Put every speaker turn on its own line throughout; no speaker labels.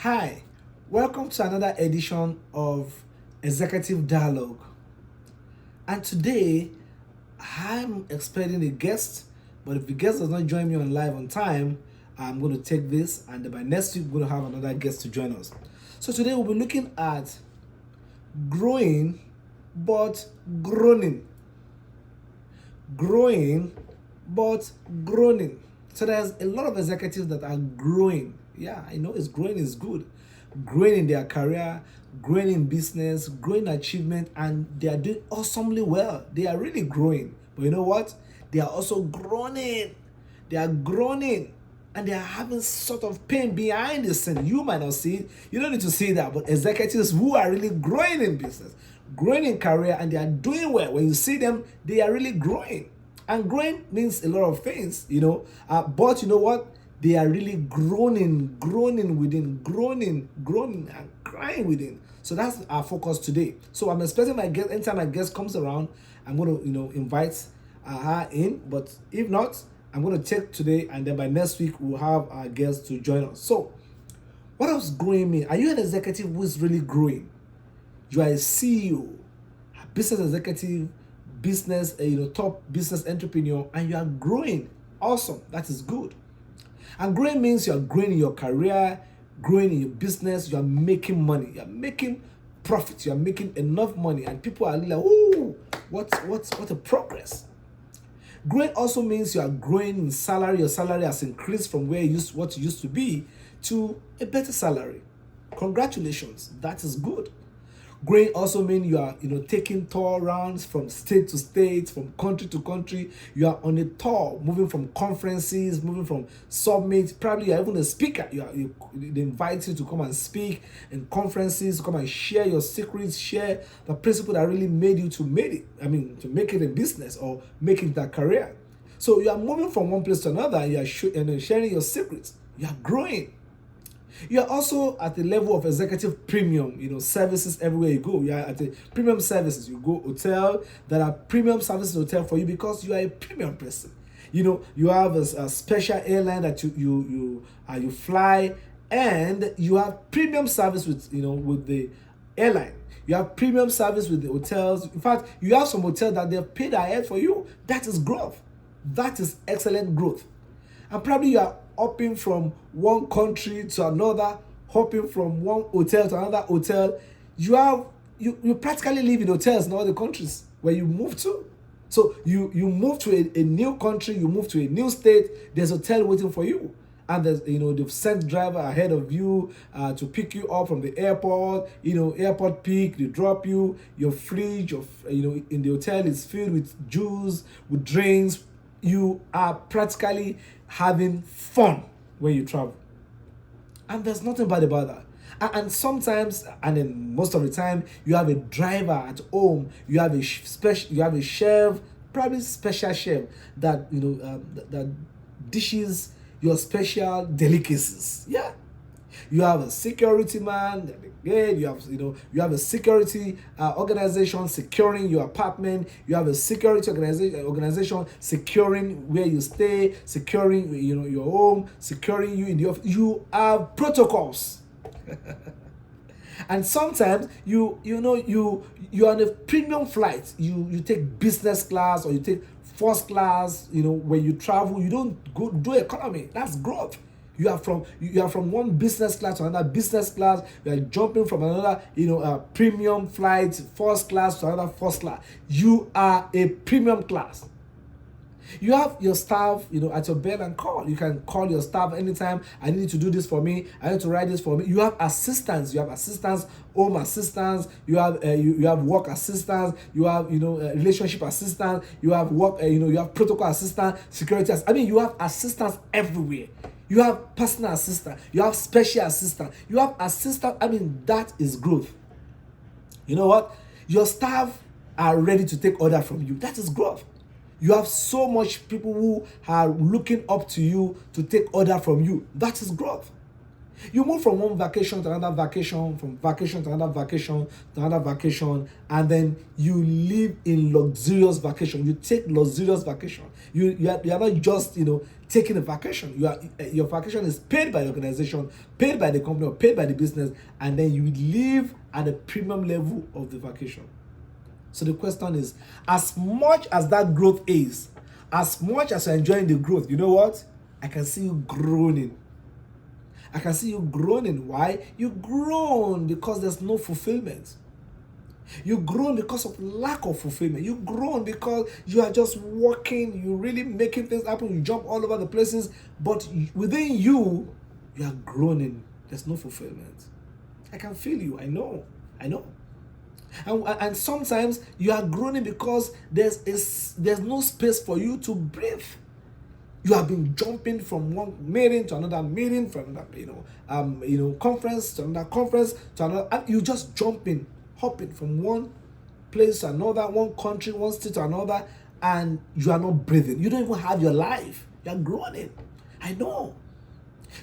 Hi, welcome to another edition of Executive Dialogue. And today, I'm expecting a guest, but if the guest does not join me on live on time, I'm going to take this, and by next week, we're going to have another guest to join us. So today, we'll be looking at growing but groaning. Growing but groaning. So there's a lot of executives that are growing. Yeah, I know it's growing is good. Growing in their career, growing in business, growing achievement, and they are doing awesomely well. They are really growing. But you know what? They are also groaning. They are groaning. And they are having sort of pain behind the scene. You might not see it. You don't need to see that. But executives who are really growing in business, growing in career, and they are doing well. When you see them, they are really growing. And growing means a lot of things, but you know what? They are really groaning within, groaning, and crying within. So that's our focus today. So I'm expecting my guest, anytime my guest comes around, I'm going to, invite her in. But if not, I'm going to take today, and then by next week, we'll have our guest to join us. So, what does growing mean? Are you an executive who is really growing? You are a CEO, a business executive, business, top business entrepreneur, and you are growing. Awesome. That is good. And growing means you are growing in your career, growing in your business, you are making money, you are making profit, you are making enough money, and people are like, "Oh, what a progress." Growing also means you are growing in salary. Your salary has increased from what you used to be to a better salary. Congratulations, that is good. Growing also means you are, taking tour rounds from state to state, from country to country. You are on a tour, moving from conferences, moving from summits. Probably you are even a speaker. They invite you to come and speak in conferences, to come and share your secrets, share the principle that really made you to make it. To make it a business or make it a career. So you are moving from one place to another. And you are sharing your secrets. You are growing. You are also at the level of executive premium, services everywhere you go. You are at the premium services. You go hotel, there are premium services hotel for you because you are a premium person. You have a special airline that you fly, and you have premium service with the airline. You have premium service with the hotels. In fact, you have some hotels that they've paid ahead for you. That is growth. That is excellent growth. And probably you are hopping from one country to another, hopping from one hotel to another hotel. You practically live in hotels in all the countries where you move to. So you move to a new country, you move to a new state, there's a hotel waiting for you. And there's, they've sent driver ahead of you to pick you up from the airport, airport pick, they drop you, your fridge, in the hotel is filled with juice, with drinks. You are practically having fun when you travel. And there's nothing bad about that. And sometimes, and then most of the time, you have a driver at home. You have a chef, probably special chef that that dishes your special delicacies. Yeah, you have a security man. Again, you have a security organization securing your apartment. You have a security organization securing where you stay, securing your home, securing you in the office. You have protocols. And sometimes you're on a premium flight. You take business class or you take first class. When you travel, you don't go do economy. That's growth. You are from one business class to another business class. You are jumping from another premium flight, first class to another first class. You are a premium class. You have your staff, at your beck and call. You can call your staff anytime. I need to do this for me. I need to write this for me. You have assistants. You have assistants, home assistants. You have you have work assistants. You have relationship assistants. You have work. You have protocol assistants, security. You have assistants everywhere. You have personal assistant. You have special assistant. You have assistant. That is growth. You know what? Your staff are ready to take order from you. That is growth. You have so much people who are looking up to you to take order from you. That is growth. You move from one vacation to another vacation, from vacation to another vacation to another vacation, and then you live in luxurious vacation. You take luxurious vacation. You are not just taking a vacation. Your vacation is paid by the organization, paid by the company, or paid by the business, and then you live at the premium level of the vacation. So the question is, as much as that growth is, as much as you're enjoying the growth, you know what? I can see you groaning. I can see you groaning. Why? You groan because there's no fulfillment. You groan because of lack of fulfillment. You groan because you are just working, you're really making things happen, you jump all over the places, but within you, you are groaning. There's no fulfillment. I can feel you. I know. And sometimes you are groaning because there's no space for you to breathe. You have been jumping from one meeting to another meeting, from another, conference to another conference to another, and you just jumping, hopping from one place to another, one country, one state to another, and you are not breathing. You don't even have your life. You are groaning. I know.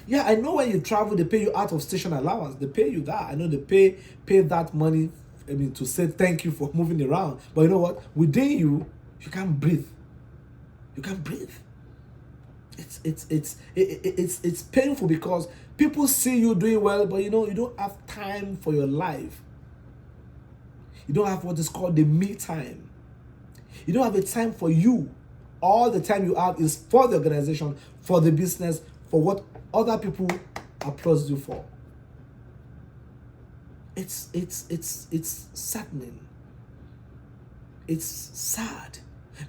Yeah, I know when you travel, they pay you out of station allowance. They pay you that. I know they pay that money. To say thank you for moving around. But you know what? Within you can't breathe. You can't breathe. It's painful because people see you doing well, but you don't have time for your life. You don't have what is called the me time. You don't have a time for you. All the time you have is for the organization, for the business, for what other people applaud you for. It's saddening. It's sad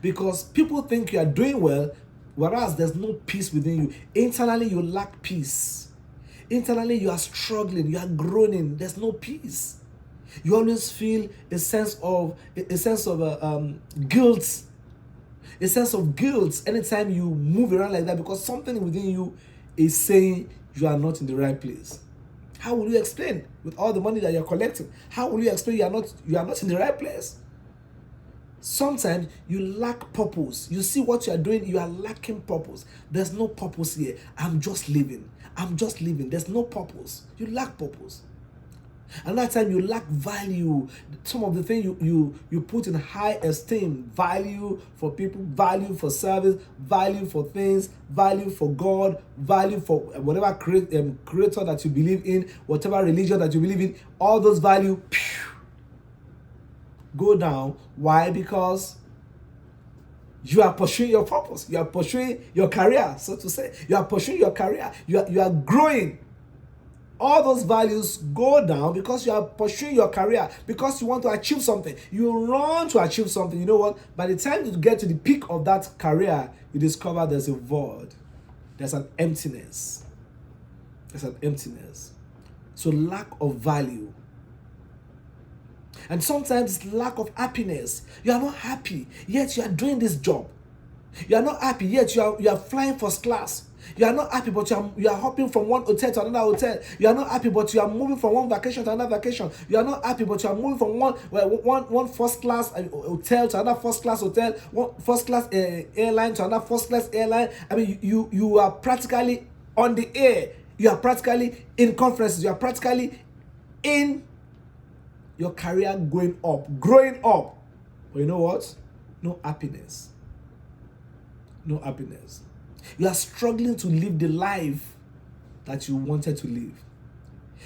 because people think you are doing well, whereas there's no peace within you. Internally, you lack peace. Internally, you are struggling. You are groaning. There's no peace. You always feel a sense of guilt. A sense of guilt anytime you move around like that, because something within you is saying you are not in the right place. How will you explain with all the money that you're collecting? How will you explain you are not in the right place? Sometimes you lack purpose. You see what you are doing, you are lacking purpose. There's no purpose here. I'm just living. There's no purpose. You lack purpose. Another time you lack value. Some of the things you put in high esteem, value for people, value for service, value for things, value for God, value for whatever creator that you believe in, whatever religion that you believe in, all those value go down. Why? Because you are pursuing your purpose. You are pursuing your career, so to say. You are pursuing your career. You are growing. All those values go down because you are pursuing your career, because you want to achieve something. You run to achieve something. You know what? By the time you get to the peak of that career, you discover there's a void. There's an emptiness. So lack of value. And sometimes lack of happiness. You are not happy, yet you are doing this job. You are not happy, yet you are flying first class. You are not happy, but you are hopping from one hotel to another hotel. You are not happy, but you are moving from one vacation to another vacation. You are not happy, but you are moving from one first class hotel to another first class hotel, one first class airline to another first class airline. I mean, you are practically on the air. You are practically in conferences. You are practically in your career growing up. But you know what? No happiness. You are struggling to live the life that you wanted to live.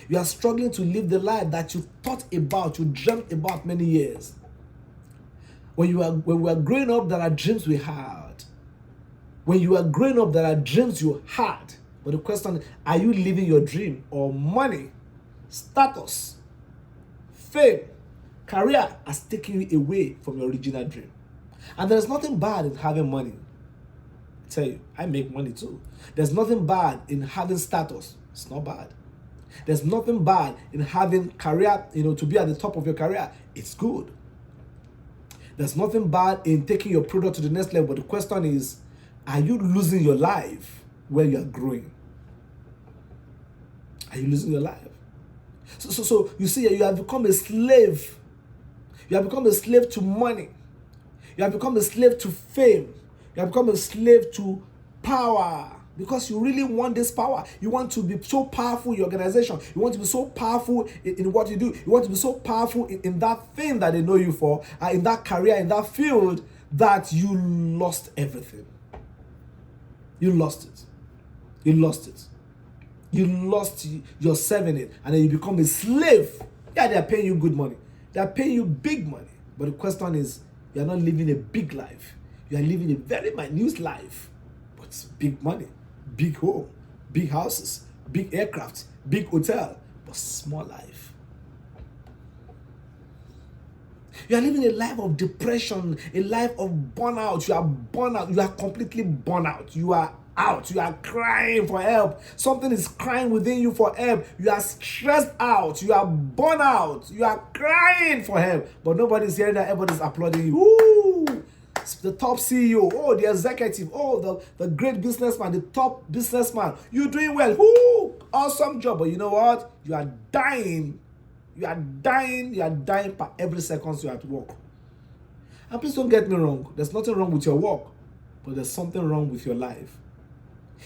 You are struggling to live the life that you thought about, you dreamt about many years. When we were growing up, there are dreams we had. When you are growing up, there are dreams you had. But the question is, are you living your dream? Or money, status, fame, career has taken you away from your original dream? And there's nothing bad in having money. I tell you, I make money too. There's nothing bad in having status. It's not bad. There's nothing bad in having career, to be at the top of your career. It's good. There's nothing bad in taking your product to the next level. But the question is, are you losing your life where you are growing? Are you losing your life? So you see, you have become a slave. You have become a slave to money. You have become a slave to fame. You have become a slave to power. Because you really want this power. You want to be so powerful in your organization. You want to be so powerful in what you do. You want to be so powerful in that thing that they know you for, in that career, in that field, that you lost everything. You lost it. You lost it. You lost yourself in it. And then you become a slave. Yeah, they are paying you good money. They are paying you big money. But the question is, you are not living a big life. You are living a very minute life. But it's big money, big home, big houses, big aircraft, big hotel, but small life. You are living a life of depression, a life of burnout. You are burnt out. You are completely burnt out. You are out. You are crying for help. Something is crying within you for help. You are stressed out. You are burnt out. You are crying for help. But nobody's hearing that. Everybody's applauding you. Woo! The top CEO, oh, the executive, oh, the great businessman, the top businessman. You're doing well. Woo! Awesome job. But you know what? You are dying. You are dying. You are dying per every second you're at work. And please don't get me wrong. There's nothing wrong with your work. But there's something wrong with your life.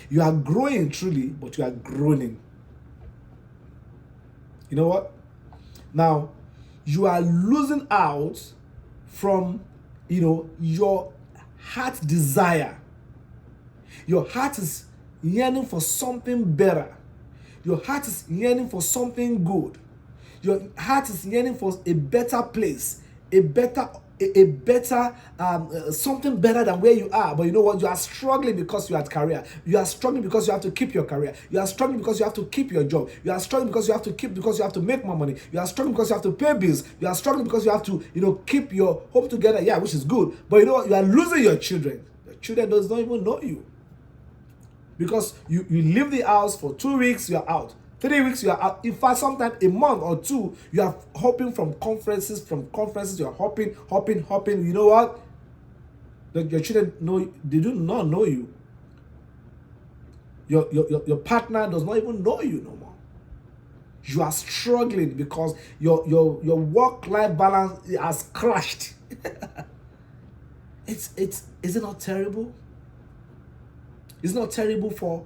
You are growing truly, but you are groaning. You know what? Now, you are losing out from, your heart desire. Your heart is yearning for something better. Your heart is yearning for something good. Your heart is yearning for a better place, a better something better than where you are. But you know what? You are struggling because you are at career. You are struggling because you have to keep your career. You are struggling because you have to keep your job. You are struggling because you have to make more money. You are struggling because you have to pay bills. You are struggling because you have to keep your home together. Yeah, which is good. But you know what? You are losing your children. Your children don't even know you. Because you leave the house for 2 weeks, you are out. 3 weeks, you are out. In fact, sometimes a month or two, you are hopping from conferences. You are hopping. You know what? Your children they do not know you. Your partner does not even know you no more. You are struggling because your work-life balance has crashed. Is it not terrible? It's not terrible for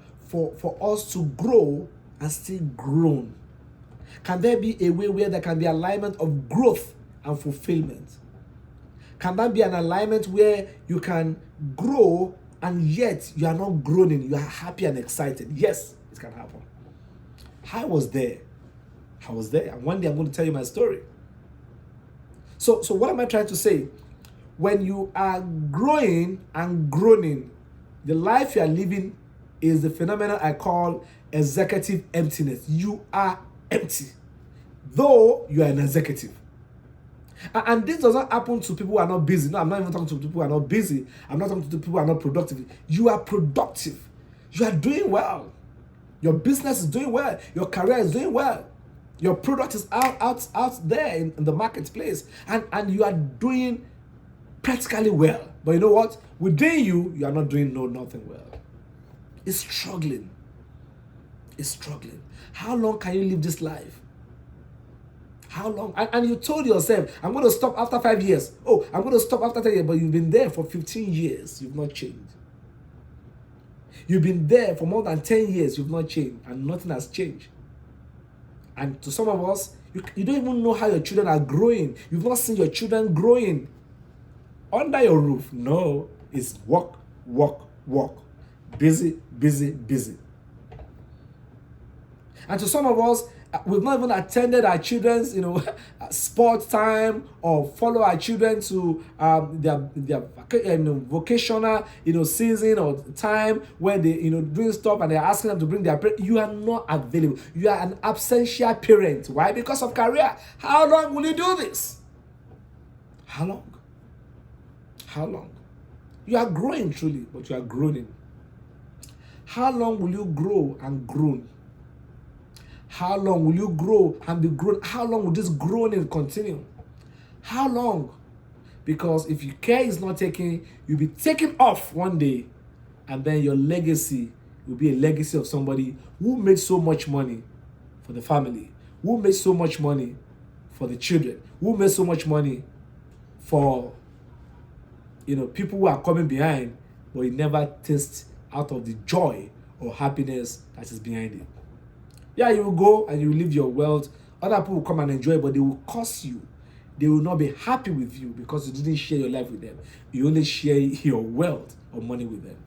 us to grow and still grown. Can there be a way where there can be alignment of growth and fulfillment? Can that be an alignment where you can grow and yet you are not groaning, you are happy and excited? Yes, it can happen. I was there. And one day I'm going to tell you my story. So what am I trying to say? When you are growing and groaning, the life you are living is the phenomenon I call executive emptiness. You are empty, though you are an executive. And this doesn't happen to people who are not busy. No, I'm not even talking to people who are not busy. I'm not talking to people who are not productive. You are productive. You are doing well. Your business is doing well. Your career is doing well. Your product is out there in the marketplace. And you are doing practically well. But you know what? Within you are not doing nothing well. It's struggling. How long can you live this life? How long? And you told yourself, I'm going to stop after 5 years. Oh, I'm going to stop after 10 years. But you've been there for 15 years. You've not changed. You've been there for more than 10 years. You've not changed. And nothing has changed. And to some of us, you don't even know how your children are growing. You've not seen your children growing under your roof. No, it's work. Busy. And to some of us, we've not even attended our children's, sports time or follow our children to their vocational, season or time when they, doing stuff and they're asking them to bring their parents. You are not available. You are an absentia parent. Why? Because of career. How long will you do this? How long? You are growing truly, but you are groaning. How long will you grow and groan? How long will you grow and be grown? How long will this groaning continue? How long? Because if your care is not taken, you'll be taken off one day, and then your legacy will be a legacy of somebody who made so much money for the family, who made so much money for the children, who made so much money for people who are coming behind, but you never taste out of the joy or happiness that is behind it. Yeah, you will go and you will live your wealth. Other people will come and enjoy it, but they will curse you. They will not be happy with you because you didn't share your life with them. You only share your wealth or money with them.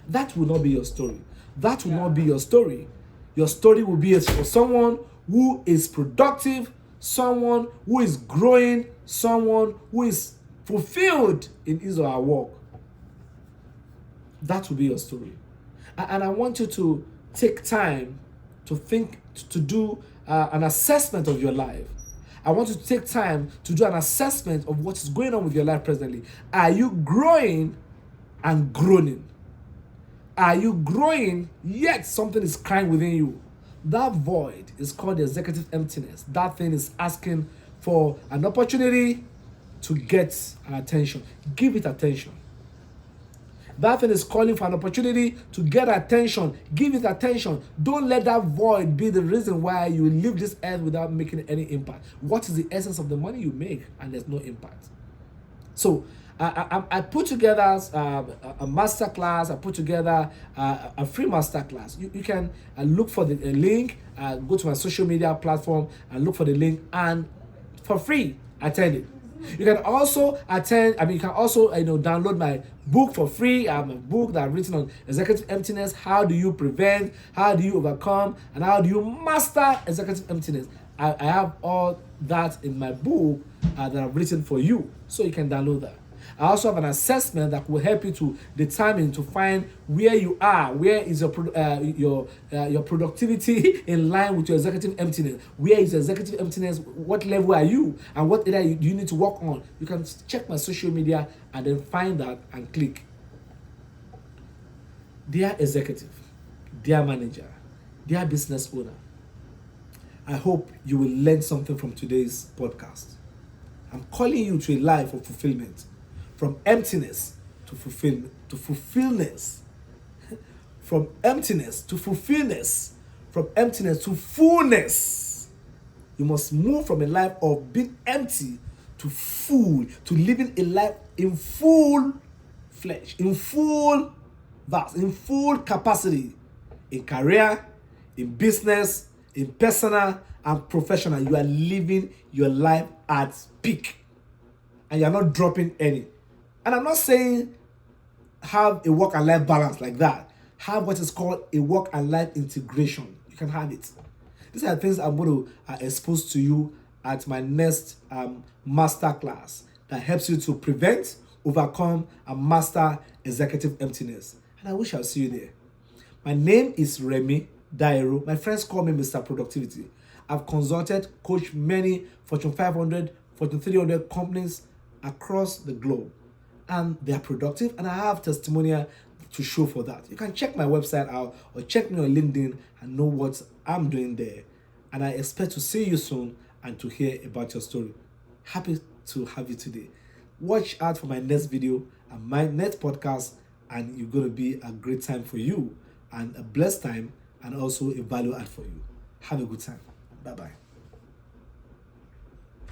That will not be your story. That will not be your story. Your story will be for someone who is productive, someone who is growing, someone who is fulfilled in his or her work. That will be your story. And I want you to take time to think, to do an assessment of your life. I want you to take time to do an assessment of what is going on with your life presently. Are you growing and groaning? Are you growing, yet something is crying within you? That void is called the executive emptiness. That thing is asking for an opportunity to get attention. Give it attention. That thing is calling for an opportunity to get attention. Give it attention. Don't let that void be the reason why you leave this earth without making any impact. What is the essence of the money you make and there's no impact? So I put together a master class. I put together a free master class. You can look for the link, go to my social media platform and look for the link, and for free attend it. You can also you can also download my book for free. I have a book that I've written on executive emptiness. How do you prevent? How do you overcome? And how do you master executive emptiness? I have all that in my book that I've written for you, so you can download that. I also have an assessment that will help you to determine, to find where you are, where is your productivity in line with your executive emptiness. Where is your executive emptiness? What level are you, and what area do you need to work on? You can check my social media and then find that and click. Dear executive, dear manager, dear business owner, I hope you will learn something from today's podcast. I'm calling you to a life of fulfillment. From emptiness to fulfillment, to fulfillness. From emptiness to fulfillness. From emptiness to fullness. You must move from a life of being empty to full, to living a life in full flesh, in full vast, in full capacity, in career, in business, in personal and professional. You are living your life at peak, and you are not dropping any. And I'm not saying have a work and life balance like that. Have what is called a work and life integration. You can have it. These are the things I'm going to expose to you at my next master class that helps you to prevent, overcome, and master executive emptiness. And I wish I'll see you there. My name is Remy Dairo. My friends call me Mr. Productivity. I've consulted, coached many Fortune 500, Fortune 300 companies across the globe. And they are productive, and I have testimonial to show for that. You can check my website out or check me on LinkedIn and know what I'm doing there. And I expect to see you soon and to hear about your story. Happy to have you today. Watch out for my next video and my next podcast, and you're going to be a great time for you and a blessed time and also a value add for you. Have a good time. Bye-bye.